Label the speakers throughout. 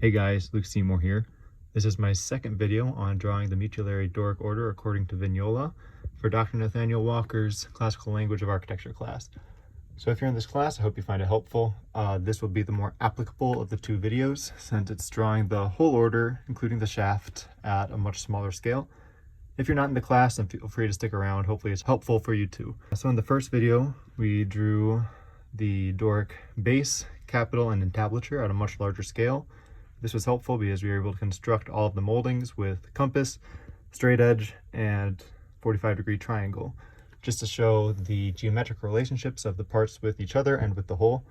Speaker 1: Hey guys, Luke Seymour here. This is my second video on drawing the Mutulary Doric Order according to Vignola for Dr. Nathaniel Walker's Classical Language of Architecture class. So if you're in this class, I hope you find it helpful. This will be the more applicable of the two videos since it's drawing the whole order, including the shaft, at a much smaller scale. If you're not in the class, then feel free to stick around. Hopefully it's helpful for you too. So in the first video, we drew the Doric base, capital, and entablature at a much larger scale. This was helpful because we were able to construct all of the moldings with compass, straight edge, and 45-degree triangle, just to show the geometric relationships of the parts with each other and with the whole.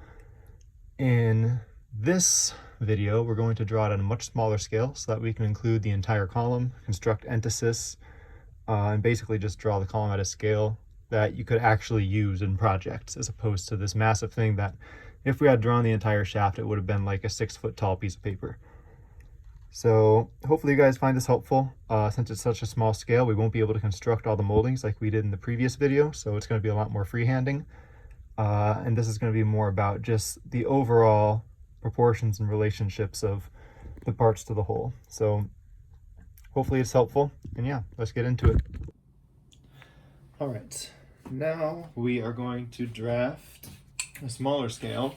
Speaker 1: In this video, we're going to draw it at a much smaller scale so that we can include the entire column, construct entasis, and basically just draw the column at a scale that you could actually use in projects, as opposed to this massive thing that if we had drawn the entire shaft, it would have been like a 6-foot tall piece of paper. So hopefully you guys find this helpful. Since it's such a small scale, we won't be able to construct all the moldings like we did in the previous video, so it's going to be a lot more freehanding. And this is going to be more about just the overall proportions and relationships of the parts to the whole. So hopefully it's helpful, and yeah, let's get into it. All right, now we are going to draft a smaller scale,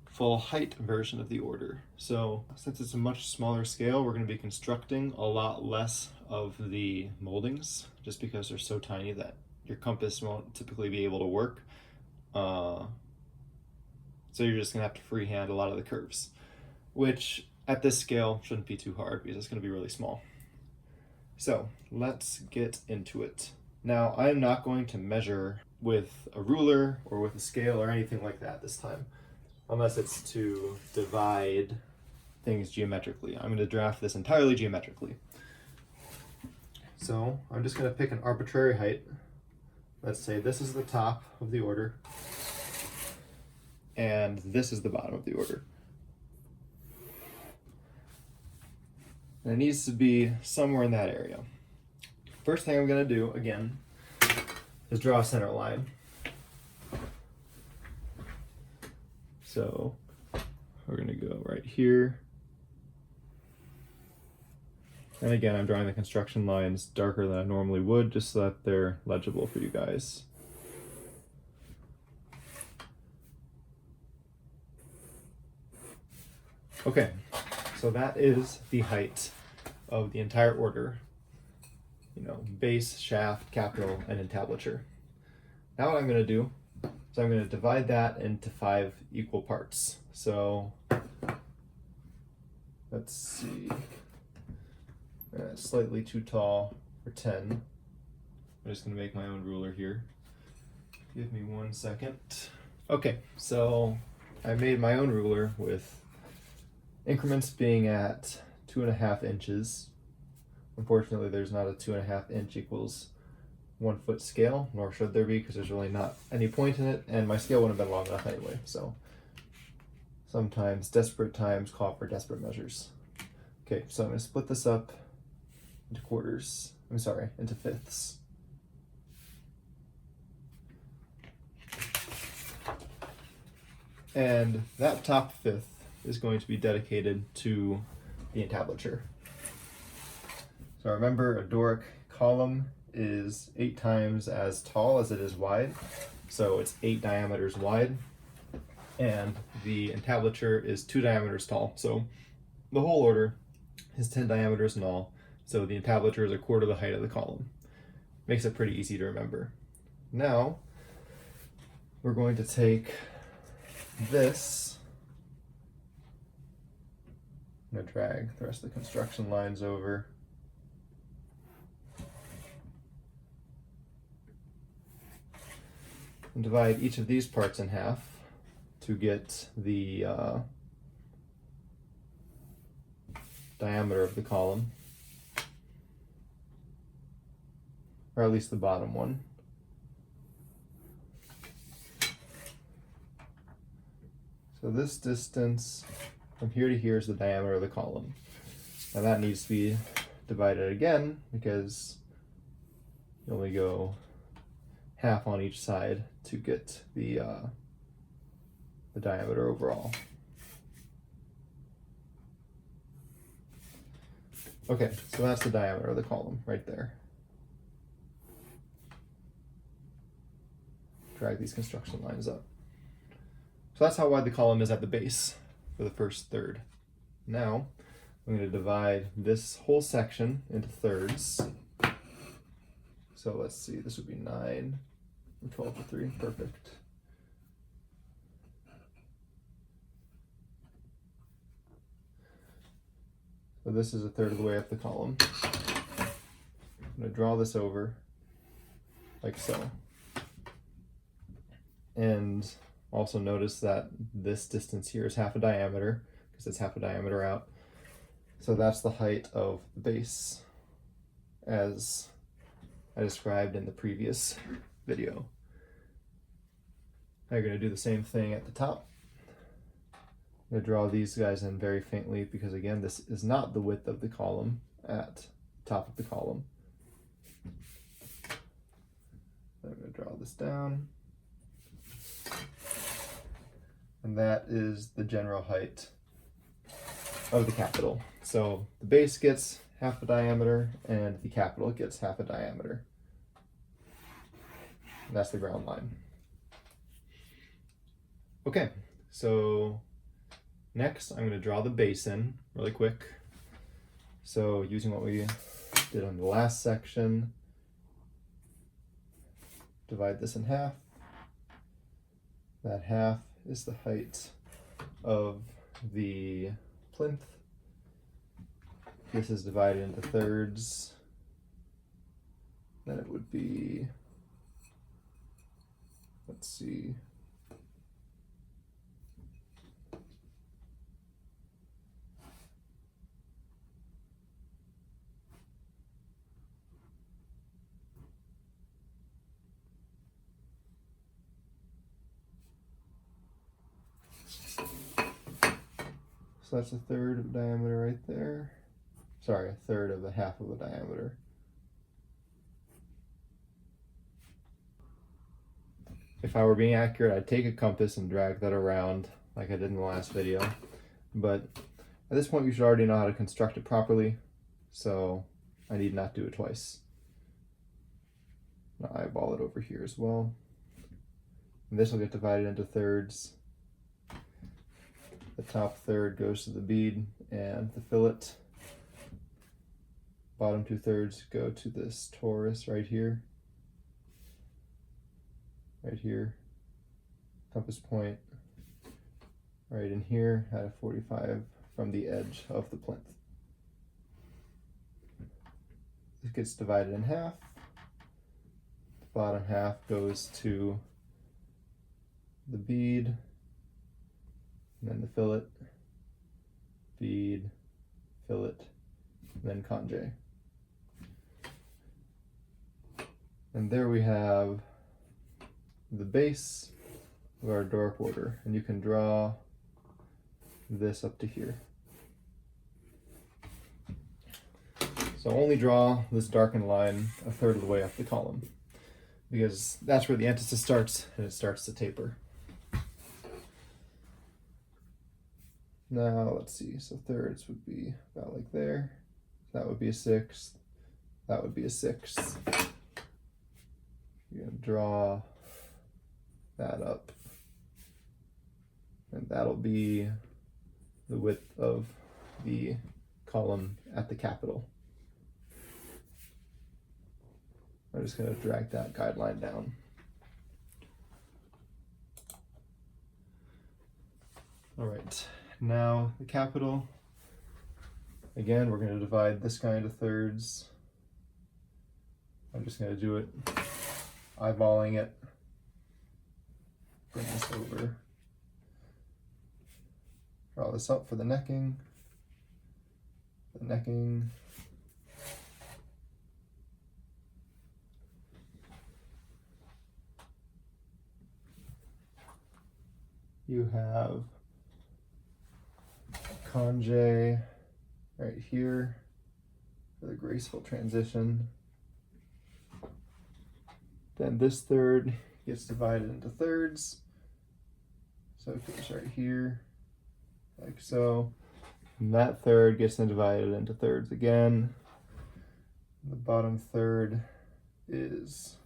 Speaker 1: full height version of the order. So since it's a much smaller scale, we're going to be constructing a lot less of the moldings just because they're so tiny that your compass won't typically be able to work. So you're just going to have to freehand a lot of the curves, which at this scale shouldn't be too hard because it's going to be really small. So let's get into it. Now, I'm not going to measure with a ruler or with a scale or anything like that this time, unless it's to divide things geometrically. I'm going to draft this entirely geometrically. So I'm just going to pick an arbitrary height. Let's say this is the top of the order, and this is the bottom of the order. And it needs to be somewhere in that area. First thing I'm going to do, again, is draw a center line. So we're going to go right here. And again, I'm drawing the construction lines darker than I normally would, just so that they're legible for you guys. Okay, so that is the height of the entire order. Base, shaft, capital, and entablature. Now what I'm going to do is I'm going to divide that into 5 equal parts. So let's see, slightly too tall for 10. I'm just going to make my own ruler here. Give me 1 second. Okay, so I made my own ruler with increments being at 2.5 inches. Unfortunately, there's not a 2.5 inch equals 1 foot scale, nor should there be, because there's really not any point in it, and my scale wouldn't have been long enough anyway. So sometimes desperate times call for desperate measures. Okay, so I'm going to split this up into quarters. Into fifths. And that top fifth is going to be dedicated to the entablature. So remember, a Doric column is 8 times as tall as it is wide, so it's 8 diameters wide, and the entablature is 2 diameters tall, so the whole order is 10 diameters in all, so the entablature is 1/4 the height of the column. Makes it pretty easy to remember. Now, we're going to take this, I'm going to drag the rest of the construction lines over, and divide each of these parts in half to get the diameter of the column, or at least the bottom one. So this distance from here to here is the diameter of the column. Now that needs to be divided again because you only go half on each side to get the diameter overall. Okay, so that's the diameter of the column right there. Drag these construction lines up. So that's how wide the column is at the base for the first third. Now, I'm going to divide this whole section into thirds. So let's see, this would be 9 and 12 to 3, perfect. So this is a third of the way up the column. I'm going to draw this over like so. And also notice that this distance here is half a diameter, because it's half a diameter out. So that's the height of the base, as I described in the previous video. Now you're going to do the same thing at the top. I'm going to draw these guys in very faintly because, again, this is not the width of the column at the top of the column. I'm going to draw this down. And that is the general height of the capital. So the base gets half a diameter and the capital gets half a diameter. And that's the ground line. Okay, so next I'm going to draw the base in really quick. So using what we did on the last section, divide this in half. That half is the height of the plinth. This is divided into thirds. Then it would be, let's see, so that's a third of diameter right there. Sorry, a third of the half of a diameter. If I were being accurate, I'd take a compass and drag that around like I did in the last video. But at this point, you should already know how to construct it properly, so I need not do it twice. I'll eyeball it over here as well. And this will get divided into thirds. The top third goes to the bead and the fillet. Bottom 2/3 go to this torus right here. Right here. Compass point right in here at a 45 from the edge of the plinth. This gets divided in half. The bottom half goes to the bead, and then the fillet, bead, fillet, and then conge. And there we have the base of our Doric order, and you can draw this up to here. So only draw this darkened line a third of the way up the column, because that's where the entasis starts, and it starts to taper. Now let's see, so thirds would be about like there. That would be a sixth. That would be a sixth. You're gonna draw that up, and that'll be the width of the column at the capital. I'm just going to drag that guideline down. All right, now the capital. Again, we're going to divide this guy into thirds. I'm just going to do it eyeballing it. Bring this over. Draw this up for the necking. The necking. You have conge right here for the graceful transition. Then this third gets divided into thirds. So it goes right here, like so. And that third gets then divided into thirds again. The bottom third is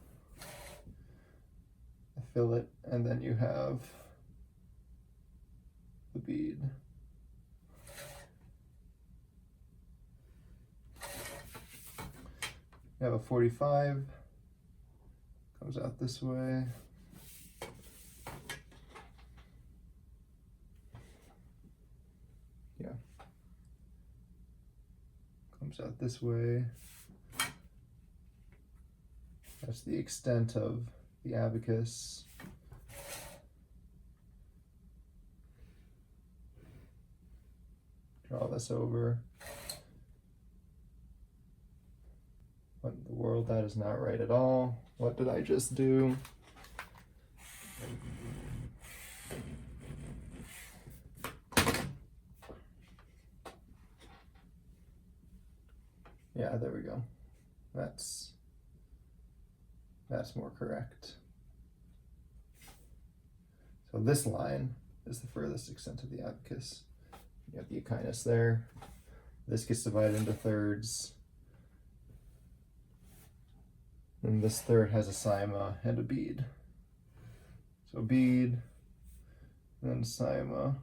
Speaker 1: a fillet, and then you have the bead. You have a 45, comes out this way. Yeah. Comes out this way. That's the extent of the abacus. Draw this over. What in the world? That is not right at all. What did I just do? Yeah, there we go. That's more correct. So this line is the furthest extent of the abacus. You have the echinus there. This gets divided into thirds. And this third has a cyma and a bead. So bead, then cyma.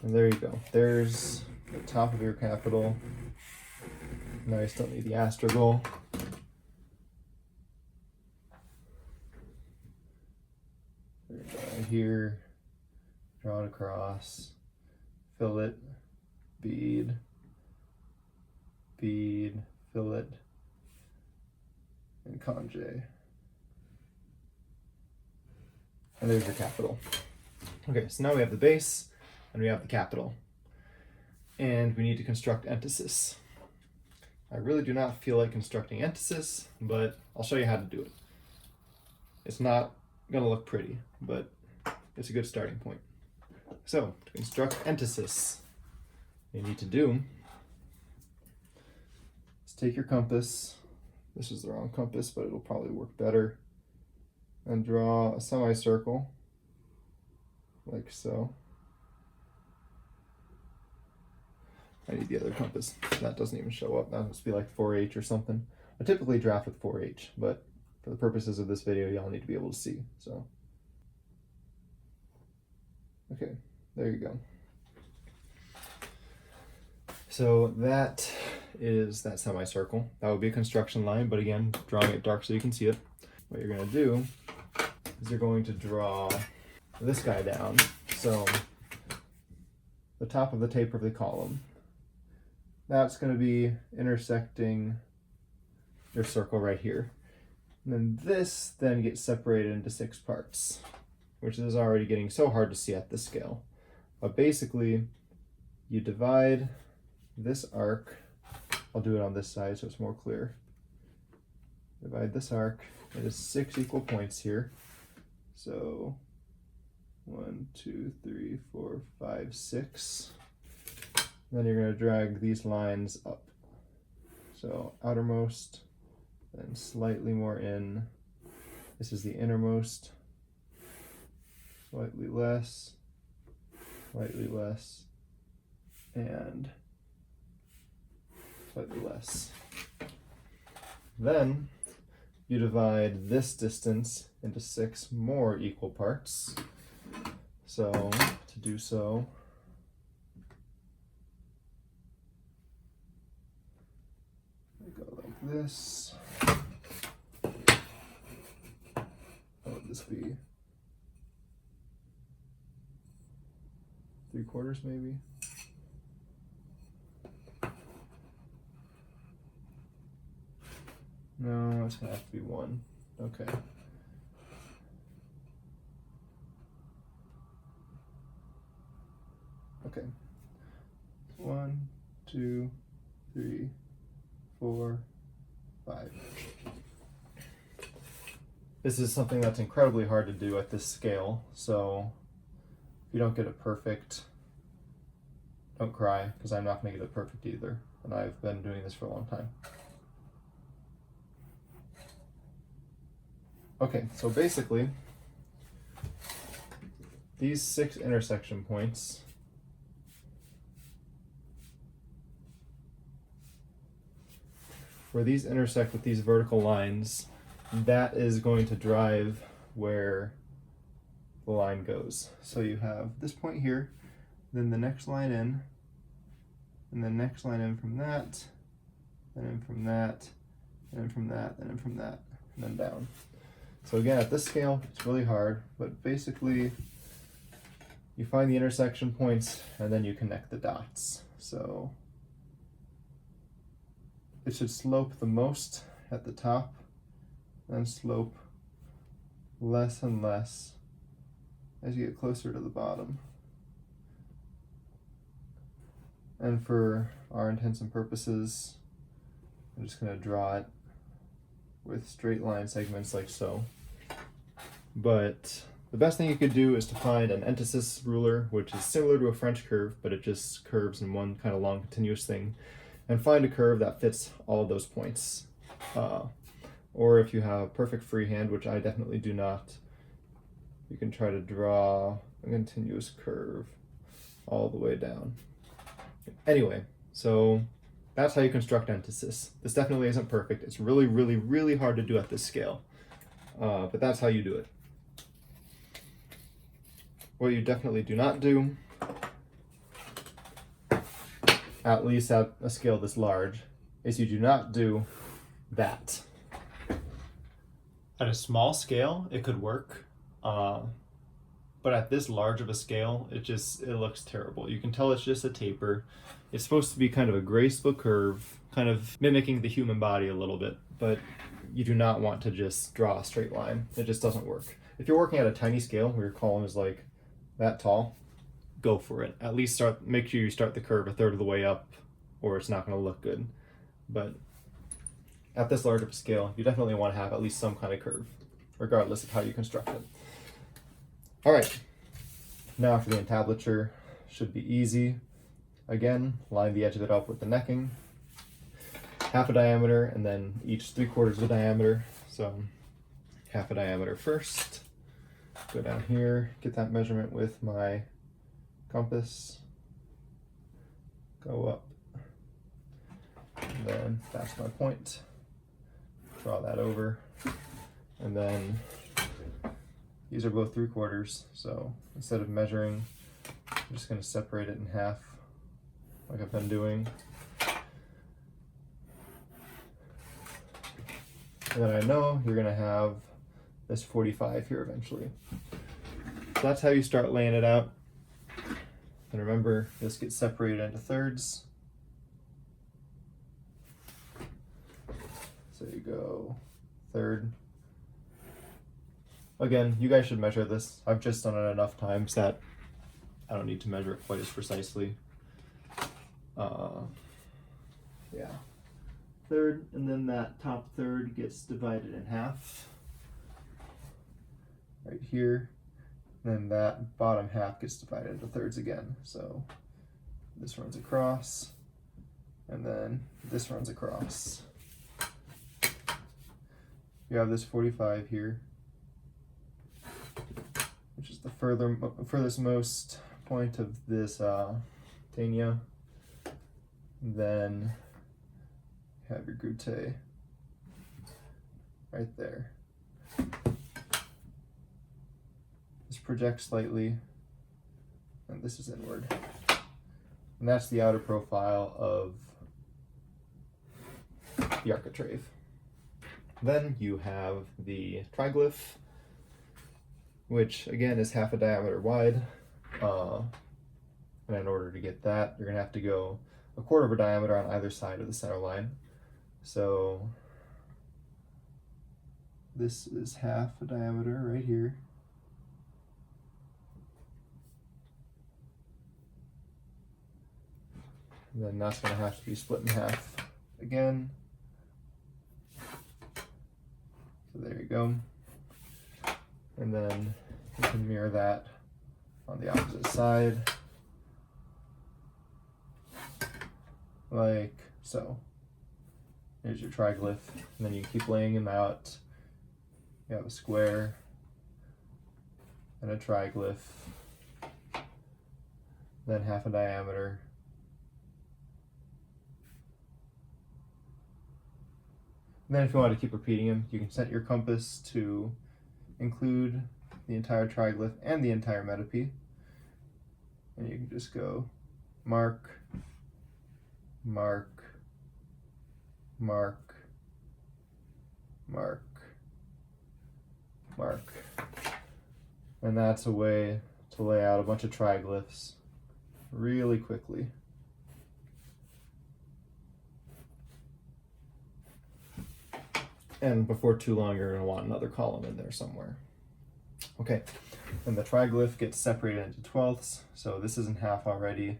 Speaker 1: And there you go. There's the top of your capital. Now you still need the astragal. Right here, draw it across, fillet, bead, bead, fillet, and conge. And there's your capital. Okay, so now we have the base and we have the capital. And we need to construct entasis. I really do not feel like constructing entasis, but I'll show you how to do it. It's not gonna look pretty, but it's a good starting point. So, to construct entasis, what you need to do is take your compass. This is the wrong compass, but it'll probably work better. And draw a semicircle, like so. I need the other compass. That doesn't even show up. That must be like 4H or something. I typically draft with 4H, but for the purposes of this video, y'all need to be able to see. So, okay, there you go. So that is that semicircle. That would be a construction line, but again, drawing it dark so you can see it. What you're gonna do is you're going to draw this guy down. So the top of the taper of the column. That's going to be intersecting your circle right here. And then this then gets separated into 6 parts, which is already getting so hard to see at this scale. But basically, you divide this arc. I'll do it on this side so it's more clear. Divide this arc into 6 equal points here. So 1, 2, 3, 4, 5, 6. Then you're going to drag these lines up. So outermost, then slightly more in. This is the innermost. Slightly less, and slightly less. Then you divide this distance into 6 more equal parts. So to do so, go like this. What would this be? 3/4 maybe? No, it's gonna have to be 1. Okay. Okay. 1, 2, 3, 4, 5. This is something that's incredibly hard to do at this scale, so if you don't get it perfect, don't cry, because I'm not going to get it perfect either, and I've been doing this for a long time. Okay, so basically, these 6 intersection points where these intersect with these vertical lines, that is going to drive where the line goes. So you have this point here, then the next line in, and the next line in from that, then in from that, and in from that, and in from that, and then down. So again, at this scale, it's really hard, but basically you find the intersection points and then you connect the dots. So it should slope the most at the top, then slope less and less as you get closer to the bottom. And for our intents and purposes, I'm just going to draw it with straight line segments like so. But the best thing you could do is to find an entasis ruler, which is similar to a French curve, but it just curves in one kind of long continuous thing, and find a curve that fits all of those points. Or if you have perfect freehand, which I definitely do not, you can try to draw a continuous curve all the way down. Anyway, so that's how you construct entasis. This definitely isn't perfect. It's really, really, really hard to do at this scale, but that's how you do it. What you definitely do not do, at least at a scale this large, is you do not do that. At a small scale, it could work, but at this large of a scale, it looks terrible. You can tell it's just a taper. It's supposed to be kind of a graceful curve, kind of mimicking the human body a little bit, but you do not want to just draw a straight line. It just doesn't work. If you're working at a tiny scale where your column is like that tall, go for it. At least make sure you start the curve a third of the way up, or it's not going to look good. But at this large of a scale, you definitely want to have at least some kind of curve, regardless of how you construct it. All right, now for the entablature, should be easy. Again, line the edge of it up with the necking, half a diameter, and then each 3/4 of the diameter. So half a diameter first. Go down here, get that measurement with my compass. Go up, and then that's my point. Draw that over, and then these are both 3/4, so instead of measuring, I'm just going to separate it in half like I've been doing. And then I know you're going to have this 45 here eventually. So that's how you start laying it out. And remember, this gets separated into thirds. So you go third. Again, you guys should measure this. I've just done it enough times that I don't need to measure it quite as precisely. Yeah. Third, and then that top third gets divided in half. Right here. And then that bottom half gets divided into thirds again. So this runs across, and then this runs across. You have this 45 here, which is the furthest most point of this tania. Then you have your goutte right there. This projects slightly, and this is inward. And that's the outer profile of the architrave. Then you have the triglyph, which again is half a diameter wide. And in order to get that, you're going to have to go 1/4 of a diameter on either side of the center line. So this is half a diameter right here. And then that's going to have to be split in half again. So there you go. And then you can mirror that on the opposite side, like so. Here's your triglyph, and then you keep laying them out. You have a square and a triglyph, then half a diameter, and then if you want to keep repeating them, you can set your compass to include the entire triglyph and the entire metope, and you can just go mark, mark, mark, mark, mark. And that's a way to lay out a bunch of triglyphs really quickly. And before too long, you're going to want another column in there somewhere. Okay, and the triglyph gets separated into twelfths, so this is in half already,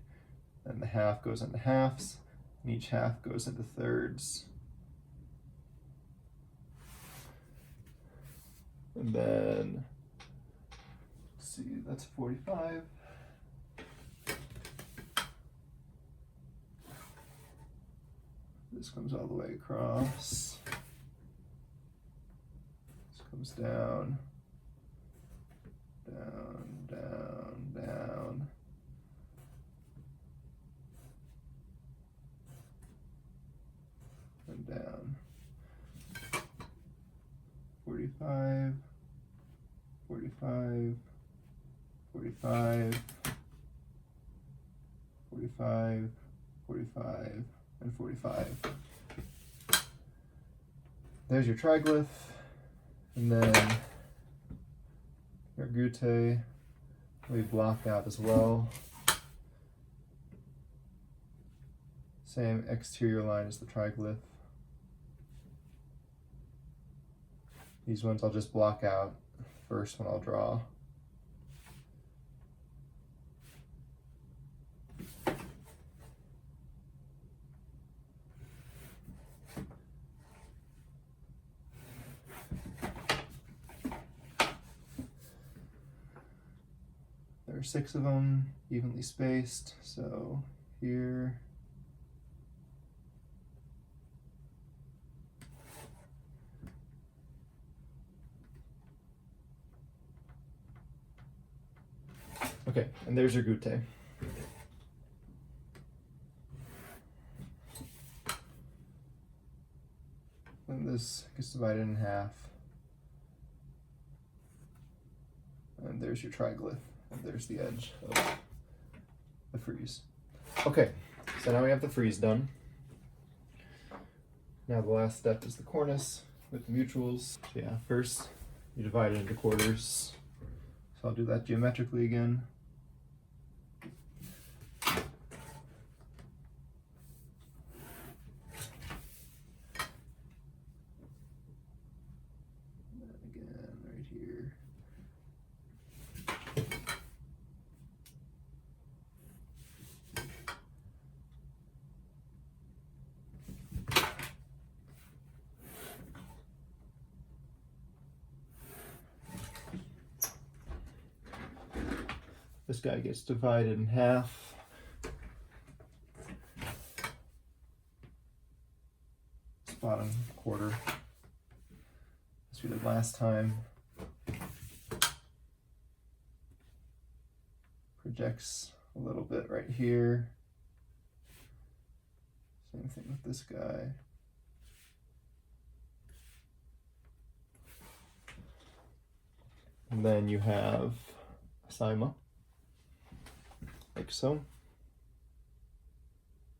Speaker 1: and the half goes into halves, and each half goes into thirds. And then, let's see, that's 45. This comes all the way across. This comes down, down, down, down. And down. 45, 45, 45, 45, 45, and 45. There's your triglyph, and then your goutte will be blocked out as well. Same exterior line as the triglyph. These ones I'll just block out first when I'll draw. There are 6 of them, evenly spaced, so here. Okay, and there's your goutte. And this gets divided in half. And there's your triglyph, and there's the edge of the frieze. Okay, so now we have the frieze done. Now the last step is the cornice with the mutuals. So yeah, first you divide it into quarters. So I'll do that geometrically again. This guy gets divided in half. This bottom quarter, as we did last time, projects a little bit right here. Same thing with this guy. And then you have cyma. Like so.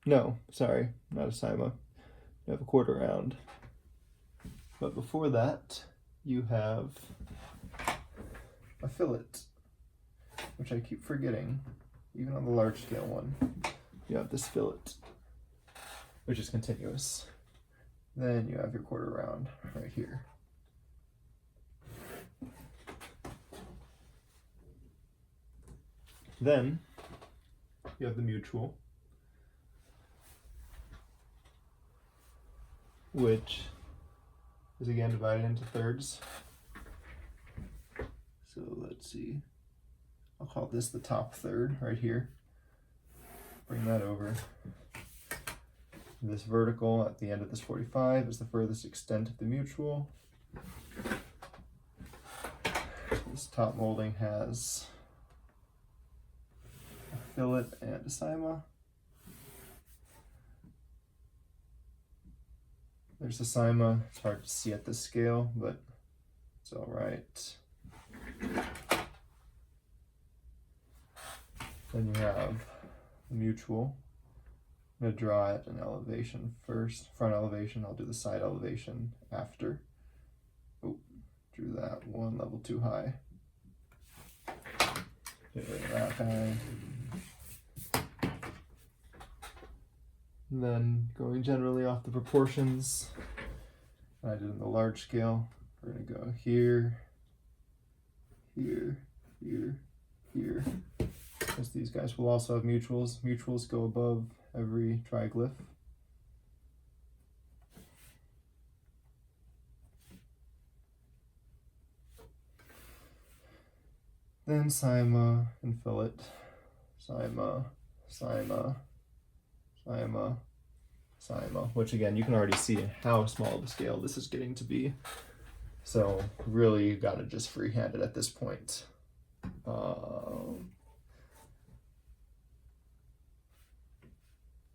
Speaker 1: No, sorry, not a cyma. You have a quarter round. But before that, you have a fillet, which I keep forgetting, even on the large scale one. You have this fillet, which is continuous. Then you have your quarter round right here. Then you have the mutual, which is again divided into thirds. So let's see, I'll call this the top third right here. Bring that over. This vertical at the end of this 45 is the furthest extent of the mutual. This top molding has a fillet and a cyma. There's a cyma. It's hard to see at this scale, but it's all right. Then you have the mutual. I'm going to draw it an elevation first, front elevation. I'll do the side elevation after. Oh, drew that one level too high. Get rid of that guy. And then going generally off the proportions I did in the large scale, we're going to go here, here, here, here. Because these guys will also have mutuals. Mutuals go above every triglyph. Then cyma and fillet. Cyma, cyma, cyma, cyma. Which again, you can already see how small of a scale this is getting to be. So really, you gotta just freehand it at this point.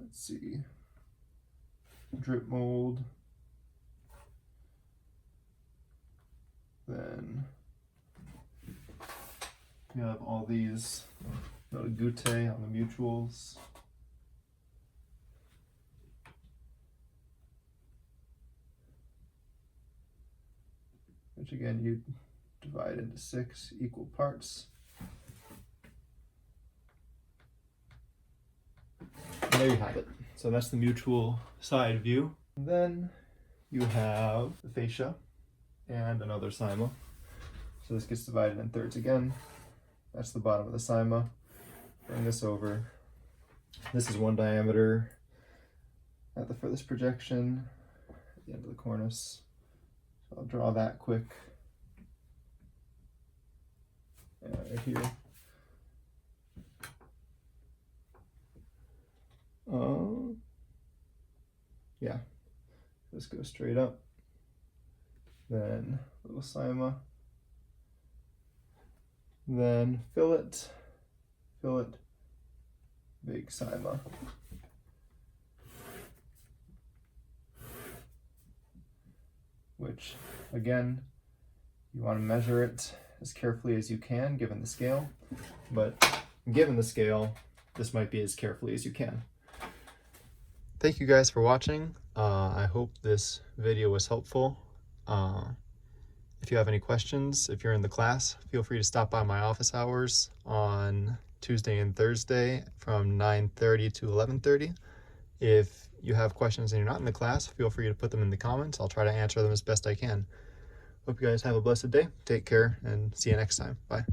Speaker 1: Let's see. Drip mold. Then you have all these goutte on the mutuals. Which again, you divide into 6 equal parts. And there you have it. So that's the mutual side view. And then you have the fascia and another cyma. So this gets divided in thirds again. That's the bottom of the cyma. Bring this over. This is 1 diameter at the furthest projection at the end of the cornice. So I'll draw that quick. And right here. Yeah, just go straight up. Then little cyma. Then fillet, fillet, big cyma. Which, again, you want to measure it as carefully as you can given the scale, but given the scale, this might be as carefully as you can. Thank you guys for watching. I hope this video was helpful. If you have any questions, if you're in the class, feel free to stop by my office hours on Tuesday and Thursday from 9:30 to 11:30. If you have questions and you're not in the class, feel free to put them in the comments. I'll try to answer them as best I can. Hope you guys have a blessed day. Take care and see you next time. Bye.